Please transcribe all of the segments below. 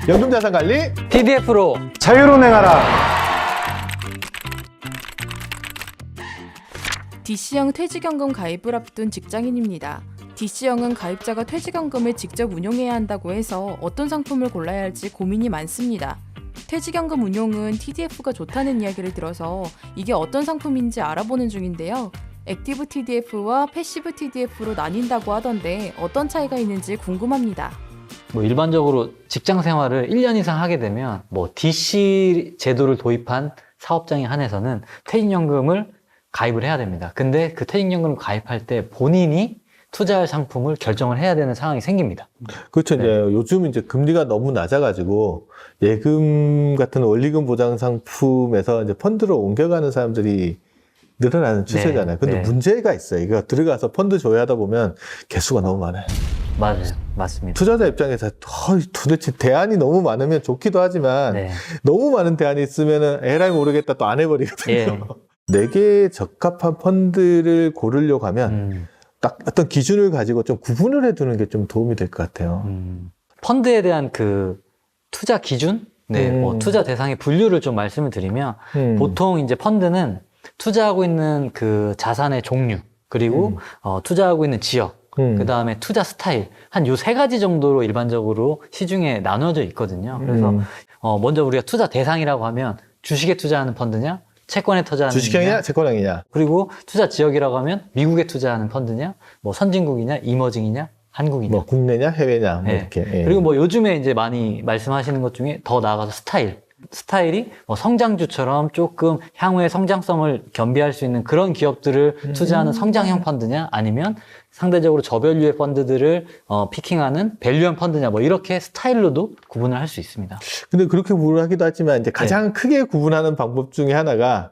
연금자산관리 TDF로 자유로운 행하라. DC형 퇴직연금 가입을 앞둔 직장인입니다. DC형은 가입자가 퇴직연금을 직접 운용해야 한다고 해서 어떤 상품을 골라야 할지 고민이 많습니다. 퇴직연금 운용은 TDF가 좋다는 이야기를 들어서 이게 어떤 상품인지 알아보는 중인데요. 액티브 TDF와 패시브 TDF로 나뉜다고 하던데 어떤 차이가 있는지 궁금합니다. 일반적으로 직장 생활을 1년 이상 하게 되면 DC 제도를 도입한 사업장에 한해서는 퇴직연금을 가입을 해야 됩니다. 근데 그 퇴직연금을 가입할 때 본인이 투자할 상품을 결정을 해야 되는 상황이 생깁니다. 그렇죠. 네. 이제 요즘 이제 금리가 너무 낮아가지고 예금 같은 원리금 보장 상품에서 이제 펀드로 옮겨가는 사람들이 늘어나는 추세잖아요. 근데 네. 문제가 있어요. 이거 들어가서 펀드 조회하다 보면 개수가 너무 많아요. 맞아요. 맞습니다. 투자자 입장에서 도대체 대안이 너무 많으면 좋기도 하지만 네. 너무 많은 대안이 있으면은 에라이 모르겠다 또 안 해버리거든요. 예. 내게 적합한 펀드를 고르려고 하면 딱 어떤 기준을 가지고 좀 구분을 해두는 게 좀 도움이 될 것 같아요. 펀드에 대한 그 투자 기준? 투자 대상의 분류를 좀 말씀을 드리면 보통 이제 펀드는 투자하고 있는 그 자산의 종류, 그리고 투자하고 있는 지역, 그 다음에 투자 스타일, 한 요 세 가지 정도로 일반적으로 시중에 나눠져 있거든요. 그래서 먼저 우리가 투자 대상이라고 하면 주식에 투자하는 펀드냐, 채권에 투자하는 주식형이냐, 채권형이냐. 그리고 투자 지역이라고 하면 미국에 투자하는 펀드냐, 선진국이냐, 이머징이냐, 한국이냐. 국내냐, 해외냐, 네. 이렇게. 예. 그리고 요즘에 이제 많이 말씀하시는 것 중에 더 나아가서 스타일이 성장주처럼 조금 향후의 성장성을 겸비할 수 있는 그런 기업들을 투자하는 성장형 펀드냐, 아니면 상대적으로 저밸류의 펀드들을 피킹하는 밸류형 펀드냐, 이렇게 스타일로도 구분을 할 수 있습니다. 근데 그렇게 구분하기도 하지만 이제 가장 크게 구분하는 방법 중에 하나가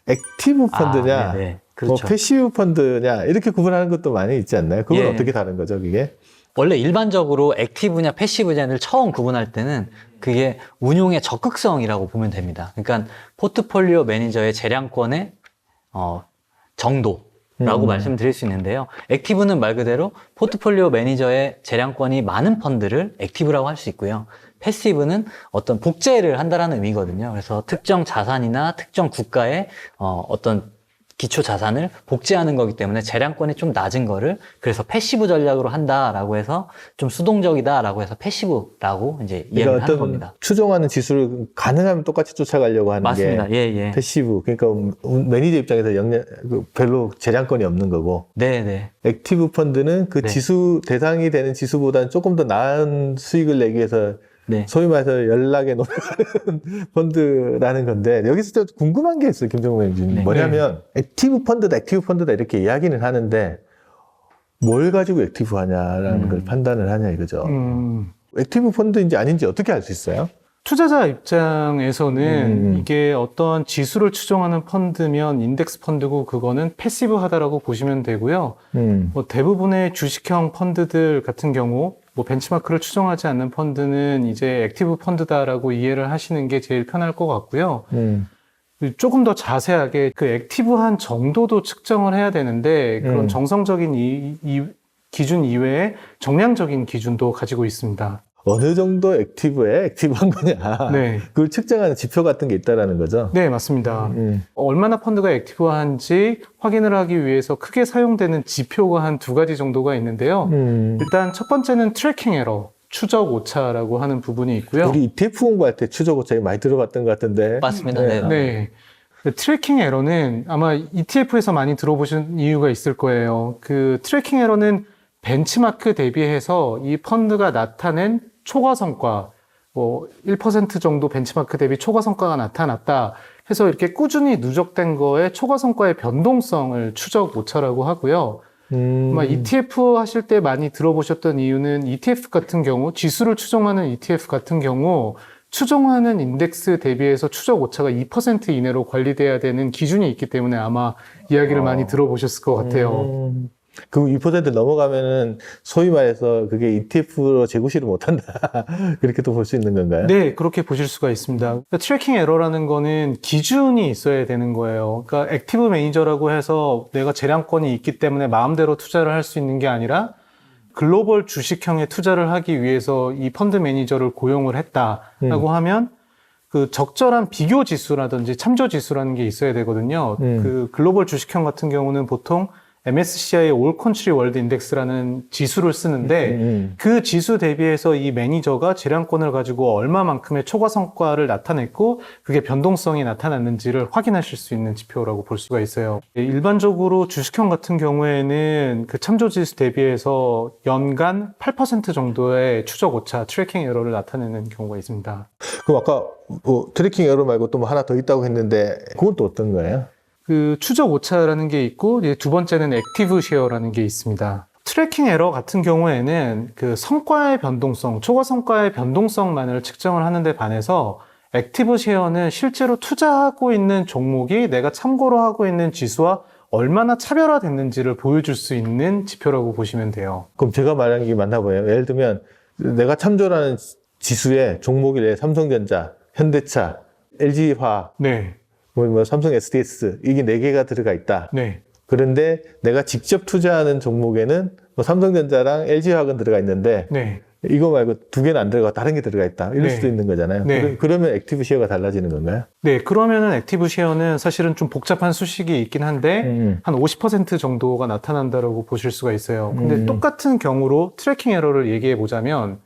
액티브 펀드냐, 그렇죠. 패시브 펀드냐, 이렇게 구분하는 것도 많이 있지 않나요? 그건 예. 어떻게 다른 거죠, 그게? 원래 일반적으로 액티브냐 패시브냐를 처음 구분할 때는 그게 운용의 적극성이라고 보면 됩니다. 그러니까 포트폴리오 매니저의 재량권의 정도라고 말씀드릴 수 있는데요. 액티브는 말 그대로 포트폴리오 매니저의 재량권이 많은 펀드를 액티브라고 할 수 있고요. 패시브는 어떤 복제를 한다라는 의미거든요. 그래서 특정 자산이나 특정 국가의 어떤 기초 자산을 복제하는 거기 때문에 재량권이 좀 낮은 거를 그래서 패시브 전략으로 한다라고 해서 좀 수동적이다라고 해서 패시브라고 이제 이야기를 하는 겁니다. 추종하는 지수를 가능하면 똑같이 쫓아가려고 하는 맞습니다. 게 예. 패시브. 그러니까 매니저 입장에서 별로 재량권이 없는 거고. 네. 액티브 펀드는 그 네. 지수 대상이 되는 지수보다는 조금 더 나은 수익을 내기 위해서 네. 소위 말해서 연락에 노력하는 펀드라는 건데, 여기서 좀 궁금한 게 있어요, 김정우 매니저님. 네. 뭐냐면 액티브 펀드다 이렇게 이야기는 하는데 뭘 가지고 액티브 하냐라는 걸 판단을 하냐 이거죠. 액티브 펀드인지 아닌지 어떻게 알 수 있어요? 투자자 입장에서는 이게 어떤 지수를 추종하는 펀드면 인덱스 펀드고 그거는 패시브하다라고 보시면 되고요. 대부분의 주식형 펀드들 같은 경우 벤치마크를 추종하지 않는 펀드는 이제 액티브 펀드다라고 이해를 하시는 게 제일 편할 것 같고요. 조금 더 자세하게 그 액티브한 정도도 측정을 해야 되는데 그런 정성적인 기준 이외에 정량적인 기준도 가지고 있습니다. 어느 정도 액티브한 거냐. 네. 그걸 측정하는 지표 같은 게 있다라는 거죠. 네, 맞습니다. 얼마나 펀드가 액티브한지 확인을 하기 위해서 크게 사용되는 지표가 한 두 가지 정도가 있는데요. 일단 첫 번째는 트래킹 에러, 추적 오차라고 하는 부분이 있고요. 우리 ETF 공부할 때 추적 오차 많이 들어봤던 것 같은데. 맞습니다. 네. 네. 트래킹 에러는 아마 ETF에서 많이 들어보신 이유가 있을 거예요. 그 트래킹 에러는 벤치마크 대비해서 이 펀드가 나타낸 초과 성과, 1% 정도 벤치마크 대비 초과 성과가 나타났다 해서 이렇게 꾸준히 누적된 거에 초과 성과의 변동성을 추적 오차라고 하고요. 아마 ETF 하실 때 많이 들어보셨던 이유는 ETF 같은 경우, 지수를 추정하는 ETF 같은 경우 추정하는 인덱스 대비해서 추적 오차가 2% 이내로 관리돼야 되는 기준이 있기 때문에 아마 이야기를 많이 들어보셨을 것 같아요. 그럼 2% 넘어가면은 소위 말해서 그게 ETF로 재구시를 못한다. 그렇게도 볼 수 있는 건가요? 네, 그렇게 보실 수가 있습니다. 그러니까 트래킹 에러라는 거는 기준이 있어야 되는 거예요. 그러니까 액티브 매니저라고 해서 내가 재량권이 있기 때문에 마음대로 투자를 할 수 있는 게 아니라 글로벌 주식형에 투자를 하기 위해서 이 펀드 매니저를 고용을 했다라고 하면 그 적절한 비교 지수라든지 참조 지수라는 게 있어야 되거든요. 그 글로벌 주식형 같은 경우는 보통 MSCI의 올 컨트리 월드 인덱스라는 지수를 쓰는데 그 지수 대비해서 이 매니저가 재량권을 가지고 얼마만큼의 초과 성과를 나타냈고 그게 변동성이 나타났는지를 확인하실 수 있는 지표라고 볼 수가 있어요. 일반적으로 주식형 같은 경우에는 그 참조 지수 대비해서 연간 8% 정도의 추적 오차, 트래킹 에러를 나타내는 경우가 있습니다. 그럼 아까 뭐 트래킹 에러 말고 또 뭐 하나 더 있다고 했는데 그건 또 어떤 거예요? 그 추적 오차라는 게 있고 이제 두 번째는 액티브 쉐어라는 게 있습니다. 트래킹 에러 같은 경우에는 그 성과의 변동성, 초과 성과의 변동성만을 측정을 하는데 반해서 액티브 쉐어는 실제로 투자하고 있는 종목이 내가 참고로 하고 있는 지수와 얼마나 차별화됐는지를 보여줄 수 있는 지표라고 보시면 돼요. 그럼 제가 말한 게 맞나 보여요. 예를 들면 내가 참조하는 지수에 종목이 삼성전자, 현대차, LG화학, 네. 뭐 삼성 SDS 이게 4개가 들어가 있다. 네. 그런데 내가 직접 투자하는 종목에는 뭐 삼성전자랑 LG화학은 들어가 있는데 네. 이거 말고 2개는 안 들어가 다른 게 들어가 있다. 이럴 네. 수도 있는 거잖아요. 네. 그러면 액티브 쉐어가 달라지는 건가요? 네, 그러면은 액티브 쉐어는 사실은 좀 복잡한 수식이 있긴 한데 한 50% 정도가 나타난다라고 보실 수가 있어요. 근데 똑같은 경우로 트래킹 에러를 얘기해 보자면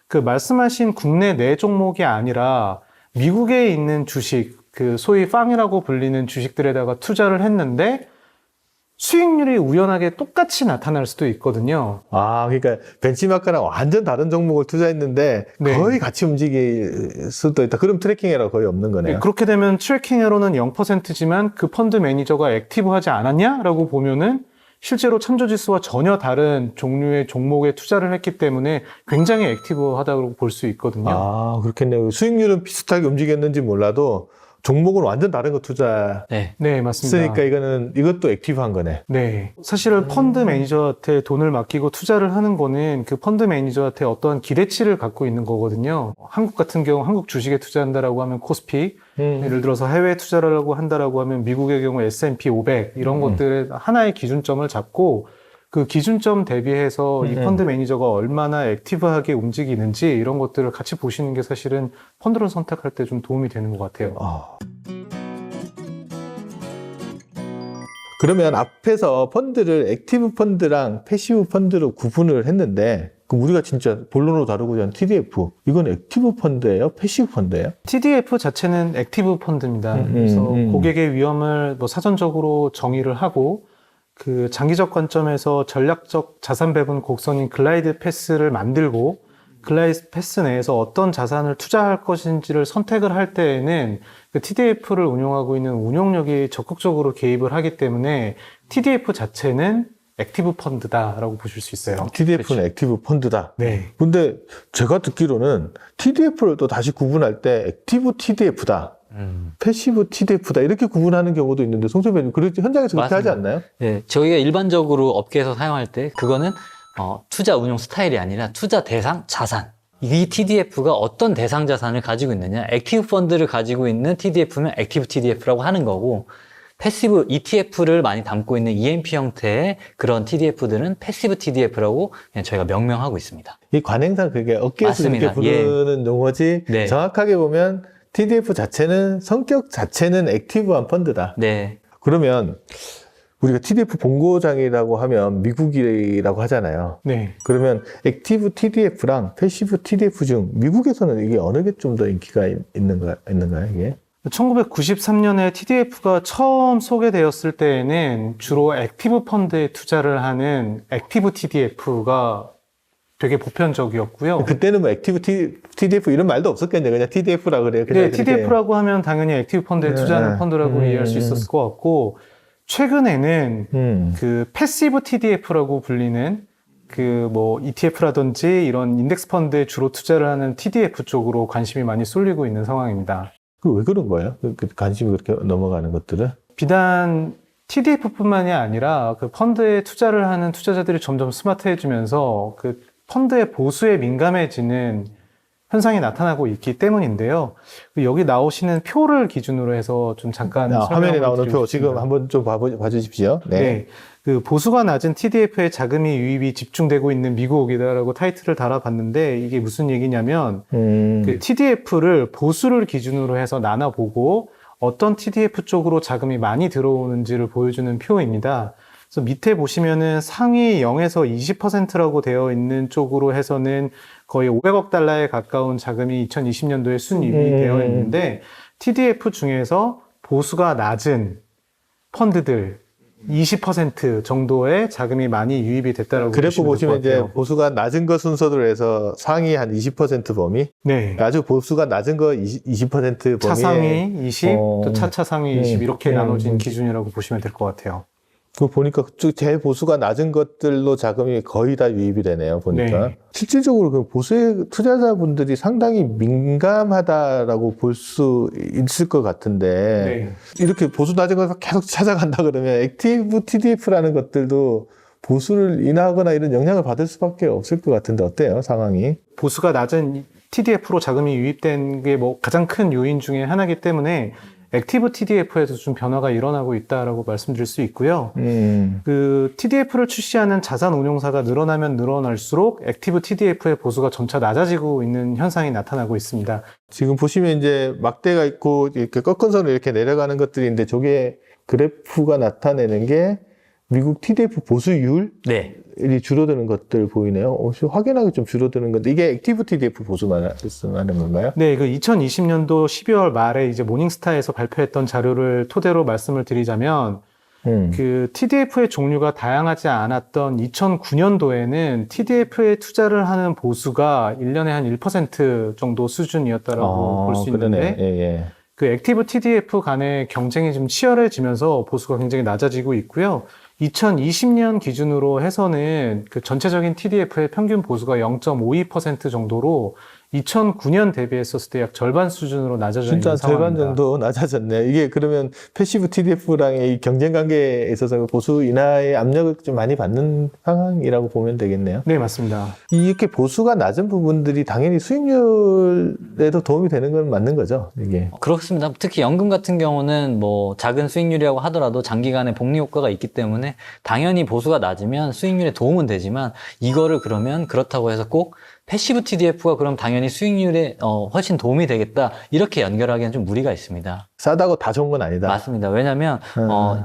그 말씀하신 국내 내 종목이 아니라 미국에 있는 주식, 그 소위 팡이라고 불리는 주식들에다가 투자를 했는데 수익률이 우연하게 똑같이 나타날 수도 있거든요. 아, 그러니까 벤치마크랑 완전 다른 종목을 투자했는데 네. 거의 같이 움직일 수도 있다. 그럼 트래킹 에러가 거의 없는 거네요. 네, 그렇게 되면 트래킹 에러는 0%지만 그 펀드 매니저가 액티브하지 않았냐라고 보면은 실제로 참조지수와 전혀 다른 종류의 종목에 투자를 했기 때문에 굉장히 액티브하다고 볼 수 있거든요. 아, 그렇겠네요. 수익률은 비슷하게 움직였는지 몰라도 종목은 완전 다른 거 투자했으니까 네, 맞습니다. 이것도 액티브한 거네. 네. 사실은 펀드 매니저한테 돈을 맡기고 투자를 하는 거는 그 펀드 매니저한테 어떠한 기대치를 갖고 있는 거거든요. 한국 같은 경우 한국 주식에 투자한다라고 하면 코스피, 예를 들어서 해외 투자를 하고 한다라고 하면 미국의 경우 S&P 500 이런 것들의 하나의 기준점을 잡고 그 기준점 대비해서 이 펀드 매니저가 얼마나 액티브하게 움직이는지 이런 것들을 같이 보시는 게 사실은 펀드를 선택할 때 좀 도움이 되는 것 같아요. 그러면 앞에서 펀드를 액티브 펀드랑 패시브 펀드로 구분을 했는데 그럼 우리가 진짜 본론으로 다루고자 하는 TDF 이건 액티브 펀드예요? 패시브 펀드예요? TDF 자체는 액티브 펀드입니다. 그래서 고객의 위험을 뭐 사전적으로 정의를 하고 그 장기적 관점에서 전략적 자산 배분 곡선인 글라이드 패스를 만들고 글라이드 패스 내에서 어떤 자산을 투자할 것인지를 선택을 할 때에는 그 TDF를 운용하고 있는 운용력이 적극적으로 개입을 하기 때문에 TDF 자체는 액티브 펀드다라고 보실 수 있어요. TDF는 그렇죠. 액티브 펀드다. 네. 근데 제가 듣기로는 TDF를 또 다시 구분할 때 액티브 TDF다. 패시브 TDF다. 이렇게 구분하는 경우도 있는데 송소배님 그렇게 현장에서 그렇게 하지 않나요? 네, 저희가 일반적으로 업계에서 사용할 때 그거는 투자 운용 스타일이 아니라 투자 대상 자산. 이 TDF가 어떤 대상 자산을 가지고 있느냐. 액티브 펀드를 가지고 있는 TDF면 액티브 TDF라고 하는 거고 패시브 ETF를 많이 담고 있는 EMP 형태의 그런 TDF들은 패시브 TDF라고 그냥 저희가 명명하고 있습니다. 이 관행상 그게 업계에서 맞습니다. 이렇게 부르는 용어지 네. 정확하게 보면 TDF 자체는 성격 자체는 액티브한 펀드다. 네. 그러면 우리가 TDF 본고장이라고 하면 미국이라고 하잖아요. 네. 그러면 액티브 TDF랑 패시브 TDF 중 미국에서는 이게 어느 게 좀 더 인기가 있는가요, 이게? 1993년에 TDF가 처음 소개되었을 때에는 주로 액티브 펀드에 투자를 하는 액티브 TDF가 되게 보편적이었고요. 그때는 뭐 액티브 TDF 이런 말도 없었겠네요. 그냥 TDF라고 그래요. 그냥 네, 그렇게. TDF라고 하면 당연히 액티브 펀드에 투자하는 펀드라고 이해할 수 있었을 것 같고, 최근에는 그 패시브 TDF라고 불리는 그 뭐 ETF라든지 이런 인덱스 펀드에 주로 투자를 하는 TDF 쪽으로 관심이 많이 쏠리고 있는 상황입니다. 왜 그런 거예요? 관심이 그렇게 넘어가는 것들은? 비단 TDF뿐만이 아니라 그 펀드에 투자를 하는 투자자들이 점점 스마트해지면서 그 펀드의 보수에 민감해지는 현상이 나타나고 있기 때문인데요. 여기 나오시는 표를 기준으로 해서 좀 잠깐 화면에 나오는 드리고 표 싶습니다. 지금 한번 좀 봐주십시오. 네. 그 보수가 낮은 TDF에 자금이 유입이 집중되고 있는 미국이다라고 타이틀을 달아봤는데 이게 무슨 얘기냐면 그 TDF를 보수를 기준으로 해서 나눠보고 어떤 TDF 쪽으로 자금이 많이 들어오는지를 보여주는 표입니다. 그래서 밑에 보시면은 상위 0에서 20%라고 되어 있는 쪽으로 해서는 거의 500억 달러에 가까운 자금이 2020년도에 순유입이 되어 있는데 TDF 중에서 보수가 낮은 펀드들 20% 정도의 자금이 많이 유입이 됐다라고 그래프 보시면 보시면 될 것 이제 같아요. 보수가 낮은 거 순서대로 해서 상위 한 20% 범위, 네. 아주 보수가 낮은 거 20% 범위에 차상위 20, 또 차차상위 20 이렇게 나눠진 기 기준이라고 보시면 될 것 같아요. 그 보니까 그쪽 제일 보수가 낮은 것들로 자금이 거의 다 유입이 되네요. 보니까 네. 실질적으로 그 보수의 투자자분들이 상당히 민감하다라고 볼 수 있을 것 같은데 이렇게 보수 낮은 걸 계속 찾아간다 그러면 액티브 TDF라는 것들도 보수를 인하하거나 이런 영향을 받을 수밖에 없을 것 같은데 어때요, 상황이? 보수가 낮은 TDF로 자금이 유입된 게 뭐 가장 큰 요인 중에 하나이기 때문에 액티브 TDF에도 좀 변화가 일어나고 있다라고 말씀드릴 수 있고요. 그 TDF를 출시하는 자산 운용사가 늘어나면 늘어날수록 액티브 TDF의 보수가 점차 낮아지고 있는 현상이 나타나고 있습니다. 지금 보시면 이제 막대가 있고 이렇게 꺾은 선으로 이렇게 내려가는 것들이 있는데 저게 그래프가 나타내는 게 미국 TDF 보수율? 네. 이 줄어드는 것들 보이네요. 확연하게 좀 줄어드는 건데 이게 액티브 TDF 보수만 말씀하는 건가요? 네, 그 2020년도 12월 말에 이제 모닝스타에서 발표했던 자료를 토대로 말씀을 드리자면 그 TDF의 종류가 다양하지 않았던 2009년도에는 TDF에 투자를 하는 보수가 1년에 한 1% 정도 수준이었다라고 볼 수 있는데 예. 그 액티브 TDF 간의 경쟁이 좀 치열해지면서 보수가 굉장히 낮아지고 있고요. 2020년 기준으로 해서는 그 전체적인 TDF의 평균 보수가 0.52% 정도로 2009년 대비했었을 때 약 절반 수준으로 낮아져 있는 진짜 상황입니다. 절반 정도 낮아졌네. 이게 그러면 패시브 TDF랑의 이 경쟁 관계에 있어서 보수 인하의 압력을 좀 많이 받는 상황이라고 보면 되겠네요. 네, 맞습니다. 이렇게 보수가 낮은 부분들이 당연히 수익률에도 도움이 되는 건 맞는 거죠, 이게. 그렇습니다. 특히 연금 같은 경우는 뭐 작은 수익률이라고 하더라도 장기간의 복리 효과가 있기 때문에 당연히 보수가 낮으면 수익률에 도움은 되지만 이거를 그러면 그렇다고 해서 꼭 패시브 TDF가 그럼 당연히 수익률에 훨씬 도움이 되겠다 이렇게 연결하기엔 좀 무리가 있습니다. 싸다고 다 좋은 건 아니다. 맞습니다. 왜냐하면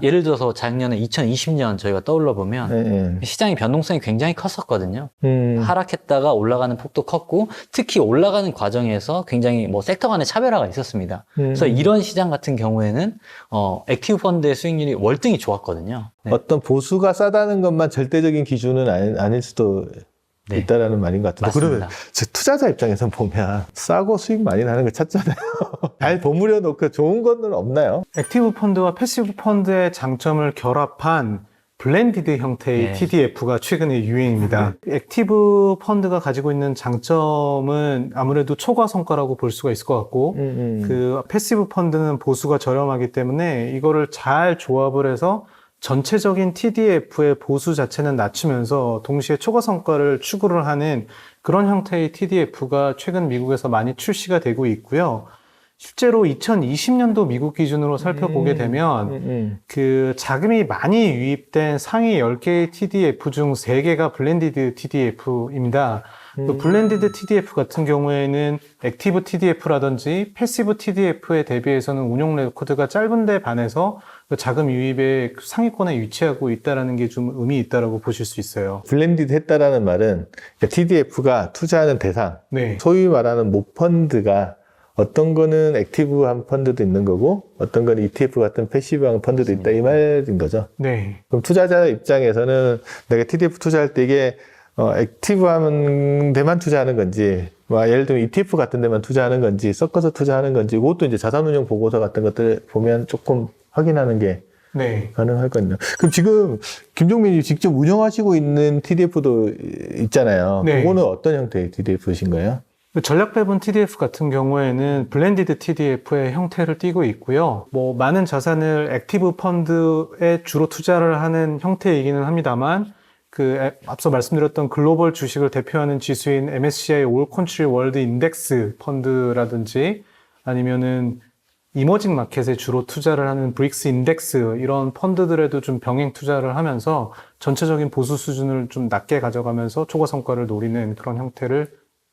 예를 들어서 작년에 2020년 저희가 떠올려 보면 시장의 변동성이 굉장히 컸었거든요. 하락했다가 올라가는 폭도 컸고 특히 올라가는 과정에서 굉장히 뭐 섹터 간의 차별화가 있었습니다. 그래서 이런 시장 같은 경우에는 액티브 펀드의 수익률이 월등히 좋았거든요. 네. 어떤 보수가 싸다는 것만 절대적인 기준은 아닐 수도 네. 있다라는 말인 것 같은데. 맞습니다. 그러면 투자자 입장에서 보면 싸고 수익 많이 나는 걸 찾잖아요. 잘 버무려 놓고 좋은 거는 없나요? 액티브 펀드와 패시브 펀드의 장점을 결합한 블렌디드 형태의 네. TDF가 최근에 유행입니다. 액티브 펀드가 가지고 있는 장점은 아무래도 초과 성과라고 볼 수가 있을 것 같고 그 패시브 펀드는 보수가 저렴하기 때문에 이거를 잘 조합을 해서 전체적인 TDF의 보수 자체는 낮추면서 동시에 초과 성과를 추구를 하는 그런 형태의 TDF가 최근 미국에서 많이 출시가 되고 있고요. 실제로 2020년도 미국 기준으로 살펴보게 되면 그 자금이 많이 유입된 상위 10개의 TDF 중 3개가 블렌디드 TDF입니다. 그 블렌디드 TDF 같은 경우에는 액티브 TDF라든지 패시브 TDF에 대비해서는 운용 레코드가 짧은데 반해서 그 자금 유입의 상위권에 위치하고 있다는 게 좀 의미 있다라고 보실 수 있어요. 블렌디드 했다라는 말은 TDF가 투자하는 대상, 네. 소위 말하는 모펀드가 어떤 거는 액티브한 펀드도 있는 거고 어떤 거는 ETF 같은 패시브한 펀드도 있다 이 말인 거죠. 네. 그럼 투자자 입장에서는 내가 TDF 투자할 때 이게 액티브한 데만 투자하는 건지 예를 들면 ETF 같은 데만 투자하는 건지 섞어서 투자하는 건지 그것도 이제 자산운용 보고서 같은 것들 보면 조금 확인하는 게 네. 가능할 거든요. 그럼 지금 김종민이 직접 운영하시고 있는 TDF도 있잖아요. 네. 그거는 어떤 형태의 TDF이신가요? 전략 배분 TDF 같은 경우에는 블렌디드 TDF의 형태를 띠고 있고요. 뭐 많은 자산을 액티브 펀드에 주로 투자를 하는 형태이기는 합니다만 앞서 말씀드렸던 글로벌 주식을 대표하는 지수인 MSCI 올 컨트리 월드 인덱스 펀드라든지 아니면은 이머징 마켓에 주로 투자를 하는 브릭스 인덱스 이런 펀드들에도 좀 병행 투자를 하면서 전체적인 보수 수준을 좀 낮게 가져가면서 초과 성과를 노리는 그런 형태를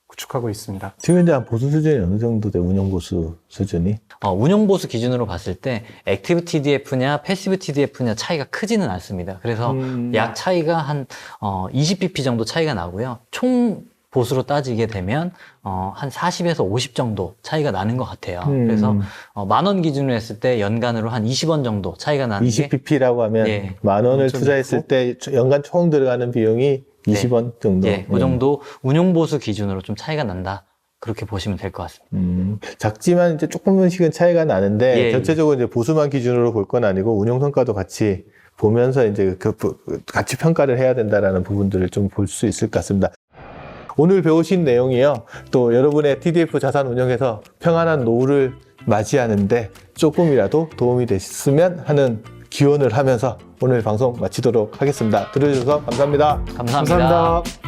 구축하고 있습니다. 지금 이제 보수 수준이 어느 정도 돼? 운용 보수 수준이? 운용 보수 기준으로 봤을 때 액티브 TDF냐 패시브 TDF냐 차이가 크지는 않습니다. 그래서 약 차이가 한 20bp 정도 차이가 나고요. 총 보수로 따지게 되면 한 40에서 50 정도 차이가 나는 것 같아요. 그래서 10,000원 기준으로 했을 때 연간으로 한 20원 정도 차이가 나는 게 20bp라고 하면 예. 10,000원을 투자했을 때 연간 총 들어가는 비용이 20원 정도? 예, 그 정도 운용 보수 기준으로 좀 차이가 난다. 그렇게 보시면 될 것 같습니다. 작지만 이제 조금씩은 차이가 나는데 예. 전체적으로 이제 보수만 기준으로 볼 건 아니고 운용 성과도 같이 보면서 이제 같이 평가를 해야 된다라는 부분들을 좀 볼 수 있을 것 같습니다. 오늘 배우신 내용이요. 또 여러분의 TDF 자산 운영에서 평안한 노후를 맞이하는데 조금이라도 도움이 됐으면 하는 기원을 하면서 오늘 방송 마치도록 하겠습니다. 들어주셔서 감사합니다. 감사합니다. 감사합니다.